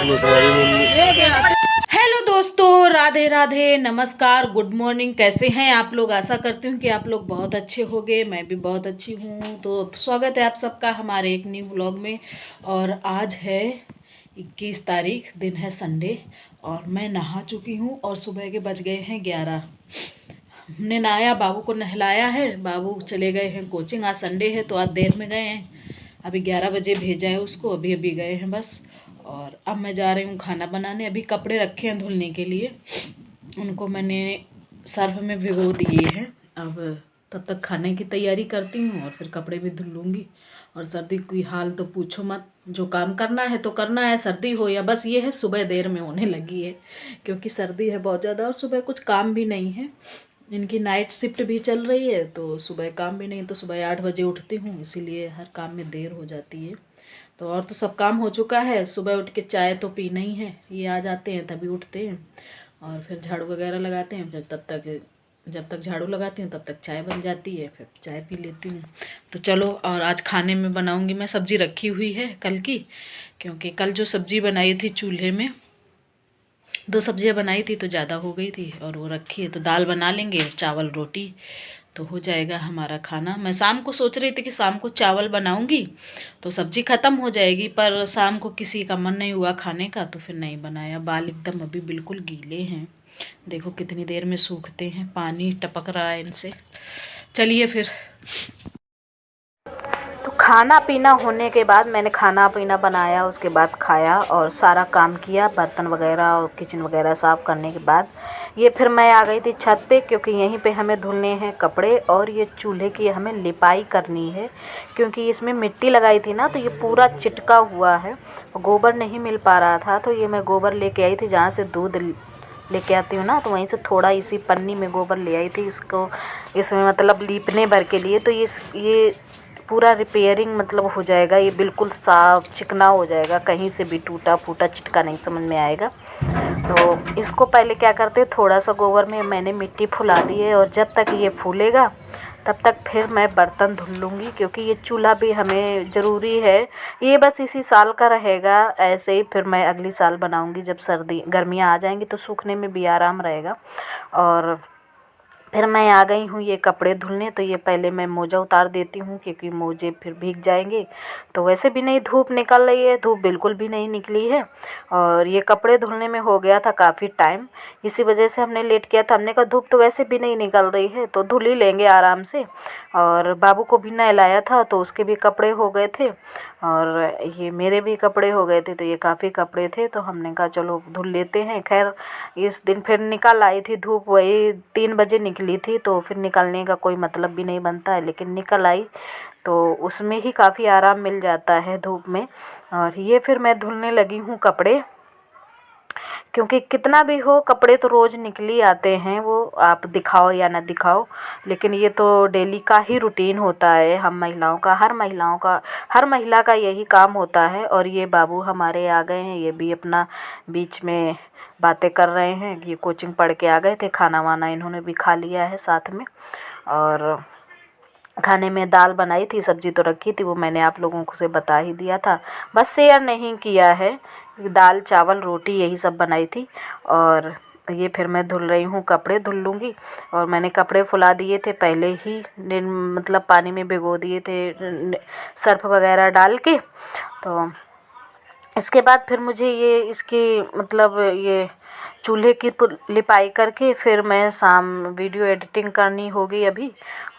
तुम्हारी mummy. Hello दोस्तों, राधे राधे, नमस्कार, गुड मॉर्निंग। कैसे हैं आप लोग? आशा करती हूँ कि आप लोग बहुत अच्छे होंगे। मैं भी बहुत अच्छी हूँ। तो स्वागत है आप सबका हमारे एक न्यू व्लॉग में। और आज है 21 तारीख, दिन है संडे। और मैं नहा चुकी हूँ और सुबह के बज गए हैं 11। हमने नहाया, बाबू को नहलाया है। बाबू चले गए हैं कोचिंग, आज संडे है तो आज देर में गए हैं। अभी 11 बजे भेजा है उसको, अभी अभी गए हैं बस। और अब मैं जा रही हूँ खाना बनाने। अभी कपड़े रखे हैं धुलने के लिए, उनको मैंने सर्फ में भिगो दिए हैं। अब तब तक खाने की तैयारी करती हूँ और फिर कपड़े भी धुल लूँगी। और सर्दी की हाल तो पूछो मत, जो काम करना है तो करना है, सर्दी हो या बस ये है सुबह देर में होने लगी है, क्योंकि सर्दी है बहुत ज़्यादा और सुबह कुछ काम भी नहीं है। इनकी नाइट शिफ्ट भी चल रही है तो सुबह काम भी नहीं, तो सुबह 8 बजे उठती हूँ, इसीलिए हर काम में देर हो जाती है। तो और तो सब काम हो चुका है, सुबह उठ के चाय तो पीना ही है। ये आ जाते हैं तभी उठते हैं और फिर झाड़ू वगैरह लगाते हैं। फिर तब तक, जब तक झाड़ू लगाती हूँ तब तक चाय बन जाती है, फिर चाय पी लेती हूँ। तो चलो, और आज खाने में बनाऊँगी मैं, सब्ज़ी रखी हुई है कल की, क्योंकि कल जो सब्ज़ी बनाई थी चूल्हे में, 2 सब्जियां बनाई थी तो ज़्यादा हो गई थी और वो रखी है। तो दाल बना लेंगे, चावल रोटी, तो हो जाएगा हमारा खाना। मैं शाम को सोच रही थी कि शाम को चावल बनाऊंगी तो सब्जी ख़त्म हो जाएगी, पर शाम को किसी का मन नहीं हुआ खाने का तो फिर नहीं बनाया। बाल एकदम अभी बिल्कुल गीले हैं, देखो कितनी देर में सूखते हैं, पानी टपक रहा है इनसे। चलिए फिर। तो खाना पीना होने के बाद मैंने खाना पीना बनाया, उसके बाद खाया और सारा काम किया, बर्तन वगैरह और किचन वगैरह साफ़ करने के बाद ये फिर मैं आ गई थी छत पे, क्योंकि यहीं पे हमें धुलने हैं कपड़े और ये चूल्हे की हमें लिपाई करनी है, क्योंकि इसमें मिट्टी लगाई थी ना तो ये पूरा चिटका हुआ है। गोबर नहीं मिल पा रहा था तो ये मैं गोबर लेके आई थी, जहाँ से दूध लेके आती हूँ ना, तो वहीं से थोड़ा इसी पन्नी में गोबर ले आई थी, इसको इसमें मतलब लीपने भर के लिए। तो ये पूरा रिपेयरिंग मतलब हो जाएगा, ये बिल्कुल साफ चिकना हो जाएगा, कहीं से भी टूटा फूटा चिटका नहीं समझ में आएगा। तो इसको पहले क्या करते हैं, थोड़ा सा गोबर में मैंने मिट्टी फुला दी है और जब तक ये फूलेगा तब तक फिर मैं बर्तन धुल लूँगी, क्योंकि ये चूल्हा भी हमें ज़रूरी है। ये बस इसी साल का रहेगा ऐसे ही, फिर मैं अगली साल बनाऊँगी जब सर्दी गर्मियाँ आ जाएंगी तो सूखने में भी आराम रहेगा। और फिर मैं आ गई हूँ ये कपड़े धुलने। तो ये पहले मैं मोजा उतार देती हूँ, क्योंकि मोजे फिर भीग जाएंगे। तो वैसे भी नहीं धूप निकल रही है, धूप बिल्कुल भी नहीं निकली है। और ये कपड़े धुलने में हो गया था काफ़ी टाइम, इसी वजह से हमने लेट किया था। हमने कहा धूप तो वैसे भी नहीं निकल रही है तो धुल ही लेंगे आराम से। और बाबू को भी नहलाया था तो उसके भी कपड़े हो गए थे और ये मेरे भी कपड़े हो गए थे, तो ये काफ़ी कपड़े थे तो हमने कहा चलो धुल लेते हैं। खैर इस दिन फिर निकल आई थी धूप, वही 3 बजे निकली थी, तो फिर निकलने का कोई मतलब भी नहीं बनता है, लेकिन निकल आई तो उसमें ही काफ़ी आराम मिल जाता है धूप में। और ये फिर मैं धुलने लगी हूँ कपड़े, क्योंकि कितना भी हो कपड़े तो रोज़ निकल ही आते हैं, वो आप दिखाओ या ना दिखाओ, लेकिन ये तो डेली का ही रूटीन होता है हम महिलाओं का, हर महिला का यही काम होता है। और ये बाबू हमारे आ गए हैं, ये भी अपना बीच में बातें कर रहे हैं। ये कोचिंग पढ़ के आ गए थे, खाना वाना इन्होंने भी खा लिया है साथ में। और खाने में दाल बनाई थी, सब्जी तो रखी थी, वो मैंने आप लोगों को से बता ही दिया था, बस शेयर नहीं किया है। दाल चावल रोटी यही सब बनाई थी। और ये फिर मैं धुल रही हूँ, कपड़े धुल लूँगी। और मैंने कपड़े फुला दिए थे पहले ही, मतलब पानी में भिगो दिए थे सर्फ वगैरह डाल के। तो इसके बाद फिर मुझे ये इसकी मतलब ये चूल्हे की लिपाई करके फिर मैं शाम वीडियो एडिटिंग करनी होगी अभी,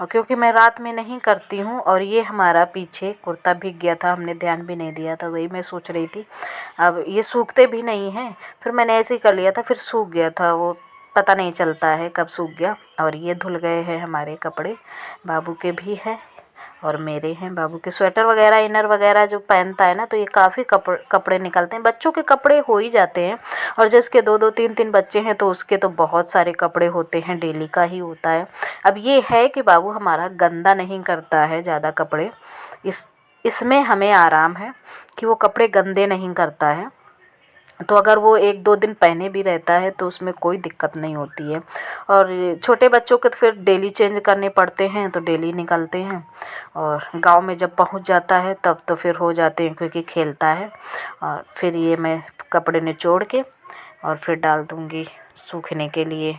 और क्योंकि मैं रात में नहीं करती हूँ। और ये हमारा पीछे कुर्ता भीग गया था, हमने ध्यान भी नहीं दिया था, वही मैं सोच रही थी। अब ये सूखते भी नहीं हैं, फिर मैंने ऐसे ही कर लिया था, फिर सूख गया था, वो पता नहीं चलता है कब सूख गया। और ये धुल गए हैं हमारे कपड़े, बाबू के भी हैं और मेरे हैं। बाबू के स्वेटर वगैरह इनर वगैरह जो पहनता है ना, तो ये काफ़ी कपड़े निकलते हैं। बच्चों के कपड़े हो ही जाते हैं, और जिसके 2-2 3-3 बच्चे हैं तो उसके तो बहुत सारे कपड़े होते हैं, डेली का ही होता है। अब ये है कि बाबू हमारा गंदा नहीं करता है ज़्यादा कपड़े, इसमें हमें आराम है कि वो कपड़े गंदे नहीं करता है। तो अगर वो 1-2 दिन पहने भी रहता है तो उसमें कोई दिक्कत नहीं होती है। और छोटे बच्चों के तो फिर डेली चेंज करने पड़ते हैं, तो डेली निकलते हैं। और गांव में जब पहुंच जाता है तब तो फिर हो जाते हैं, क्योंकि खेलता है। और फिर ये मैं कपड़े निचोड़ के और फिर डाल दूँगी सूखने के लिए।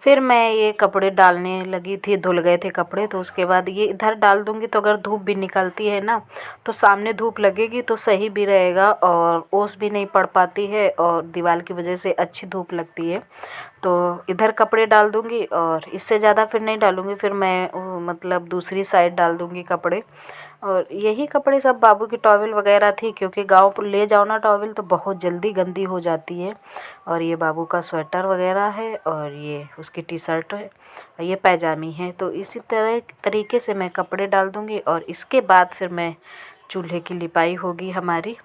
फिर मैं ये कपड़े डालने लगी थी, धुल गए थे कपड़े, तो उसके बाद ये इधर डाल दूँगी। तो अगर धूप भी निकलती है ना, तो सामने धूप लगेगी तो सही भी रहेगा और ओस भी नहीं पड़ पाती है, और दीवार की वजह से अच्छी धूप लगती है। तो इधर कपड़े डाल दूँगी और इससे ज़्यादा फिर नहीं डालूँगी। फिर मैं मतलब दूसरी साइड डाल दूँगी कपड़े। और यही कपड़े सब बाबू की टॉवल वगैरह थी, क्योंकि गाँव पर ले जाओ ना टॉवल तो बहुत जल्दी गंदी हो जाती है। और ये बाबू का स्वेटर वगैरह है, और ये उसकी टी शर्ट है, और ये पैजामी है। तो इसी तरीके से मैं कपड़े डाल दूँगी और इसके बाद फिर मैं चूल्हे की लिपाई होगी हमारी।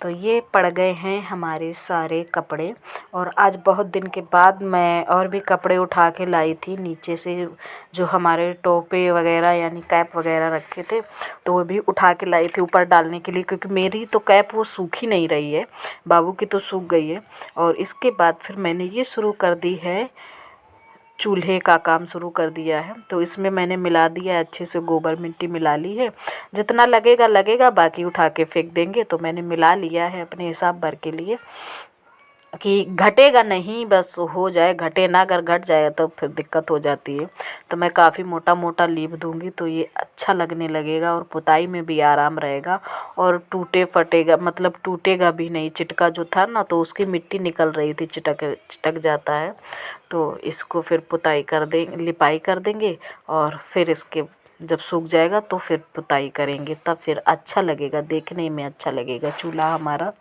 तो ये पड़ गए हैं हमारे सारे कपड़े। और आज बहुत दिन के बाद मैं और भी कपड़े उठा के लाई थी नीचे से, जो हमारे टोपे वगैरह यानी कैप वगैरह रखे थे, तो वो भी उठा के लाई थी ऊपर डालने के लिए, क्योंकि मेरी तो कैप वो सूख ही नहीं रही है, बाबू की तो सूख गई है। और इसके बाद फिर मैंने ये शुरू कर दी है, चूल्हे का काम शुरू कर दिया है। तो इसमें मैंने मिला दिया है, अच्छे से गोबर मिट्टी मिला ली है। जितना लगेगा लगेगा, बाकी उठा के फेंक देंगे। तो मैंने मिला लिया है अपने हिसाब भर के लिए, कि घटेगा नहीं, बस हो जाए, घटे ना। अगर घट जाए तो फिर दिक्कत हो जाती है। तो मैं काफ़ी मोटा मोटा लीप दूँगी, तो ये अच्छा लगने लगेगा और पुताई में भी आराम रहेगा। और टूटे फटेगा, मतलब टूटेगा भी नहीं। चिटका जो था ना, तो उसकी मिट्टी निकल रही थी, चिटक जाता है। तो इसको फिर पुताई कर देंगे, लिपाई कर देंगे। और फिर इसके जब सूख जाएगा तो फिर पुताई करेंगे, तब फिर अच्छा लगेगा, देखने में अच्छा लगेगा चूल्हा हमारा।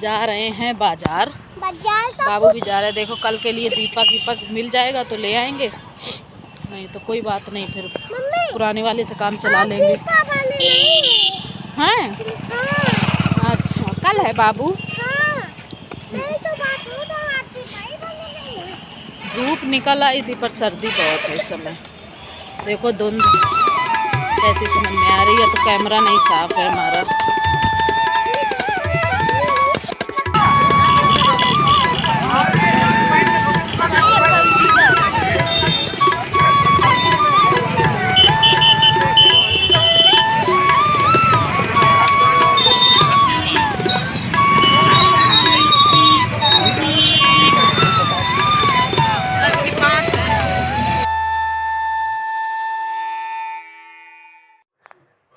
जा रहे हैं बाजार। बाबू भी जा रहे हैं। देखो कल के लिए दीपक वीपक मिल जाएगा तो ले आएंगे, नहीं तो कोई बात नहीं, फिर पुराने वाले से काम चला लेंगे। हैं? अच्छा, कल है बाबू? धूप निकल आई थी पर सर्दी बहुत है इस समय। देखो धुंध ऐसे समझ में आ रही है, तो कैमरा नहीं साफ है हमारा।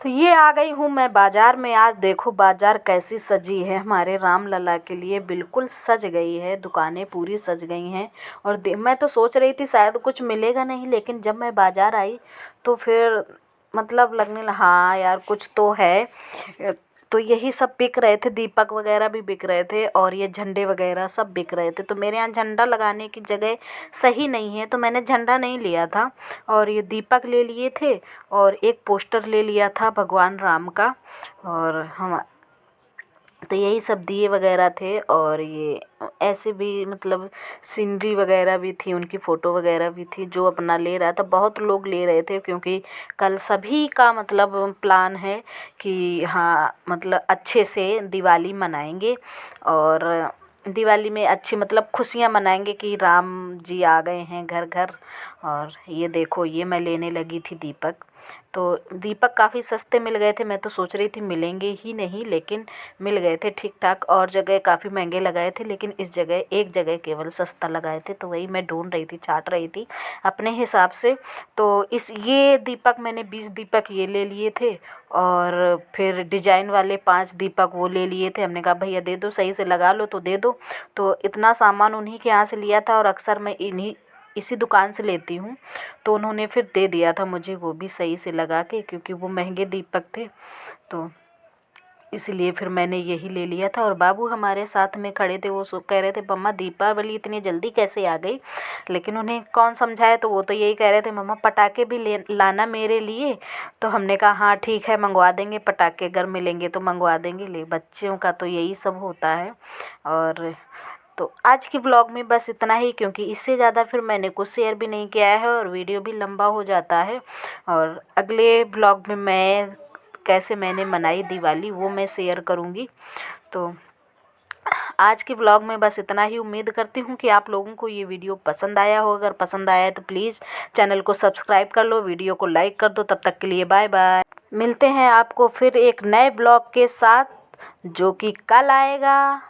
तो ये आ गई हूँ मैं बाज़ार में। आज देखो बाज़ार कैसी सजी है, हमारे राम लला के लिए बिल्कुल सज गई है, दुकानें पूरी सज गई हैं। और मैं तो सोच रही थी शायद कुछ मिलेगा नहीं, लेकिन जब मैं बाज़ार आई तो फिर मतलब लगने लगा हाँ यार कुछ तो है। तो यही सब बिक रहे थे, दीपक वगैरह भी बिक रहे थे और ये झंडे वगैरह सब बिक रहे थे। तो मेरे यहाँ झंडा लगाने की जगह सही नहीं है तो मैंने झंडा नहीं लिया था और ये दीपक ले लिए थे और एक पोस्टर ले लिया था भगवान राम का। और हम तो यही सब दिए वगैरह थे और ये ऐसे भी मतलब सीनरी वगैरह भी थी, उनकी फ़ोटो वगैरह भी थी। जो अपना ले रहा था, बहुत लोग ले रहे थे क्योंकि कल सभी का मतलब प्लान है कि हाँ मतलब अच्छे से दिवाली मनाएंगे और दिवाली में अच्छी मतलब खुशियाँ मनाएंगे कि राम जी आ गए हैं घर घर। और ये देखो ये मैं लेने लगी थी दीपक। तो दीपक काफ़ी सस्ते मिल गए थे, मैं तो सोच रही थी मिलेंगे ही नहीं लेकिन मिल गए थे ठीक ठाक। और जगह काफ़ी महंगे लगाए थे लेकिन इस जगह एक जगह केवल सस्ता लगाए थे। तो वही मैं ढूंढ रही थी, छाट रही थी अपने हिसाब से। तो ये दीपक मैंने 20 दीपक ये ले लिए थे और फिर डिजाइन वाले 5 दीपक वो ले लिए थे। हमने कहा भैया दे दो, सही से लगा लो तो दे दो। तो इतना सामान उन्हीं के यहाँ से लिया था और अक्सर मैं इसी दुकान से लेती हूँ। तो उन्होंने फिर दे दिया था मुझे वो भी सही से लगा के, क्योंकि वो महंगे दीपक थे तो इसलिए फिर मैंने यही ले लिया था। और बाबू हमारे साथ में खड़े थे, वो कह रहे थे मम्मा दीपावली इतनी जल्दी कैसे आ गई। लेकिन उन्हें कौन समझाए, तो वो तो यही कह रहे थे मम्मा पटाखे भी ले लाना मेरे लिए। तो हमने कहा हाँ ठीक है मंगवा देंगे पटाखे, अगर मिलेंगे तो मंगवा देंगे। ले बच्चों का तो यही सब होता है। और तो आज की ब्लॉग में बस इतना ही, क्योंकि इससे ज़्यादा फिर मैंने कुछ शेयर भी नहीं किया है और वीडियो भी लंबा हो जाता है। और अगले ब्लॉग में मैं कैसे मैंने मनाई दिवाली वो मैं शेयर करूँगी। तो आज के ब्लॉग में बस इतना ही। उम्मीद करती हूँ कि आप लोगों को ये वीडियो पसंद आया हो। अगर पसंद आया है तो प्लीज़ चैनल को सब्सक्राइब कर लो, वीडियो को लाइक कर दो। तब तक के लिए बाय बाय। मिलते हैं आपको फिर एक नए ब्लॉग के साथ जो कि कल आएगा।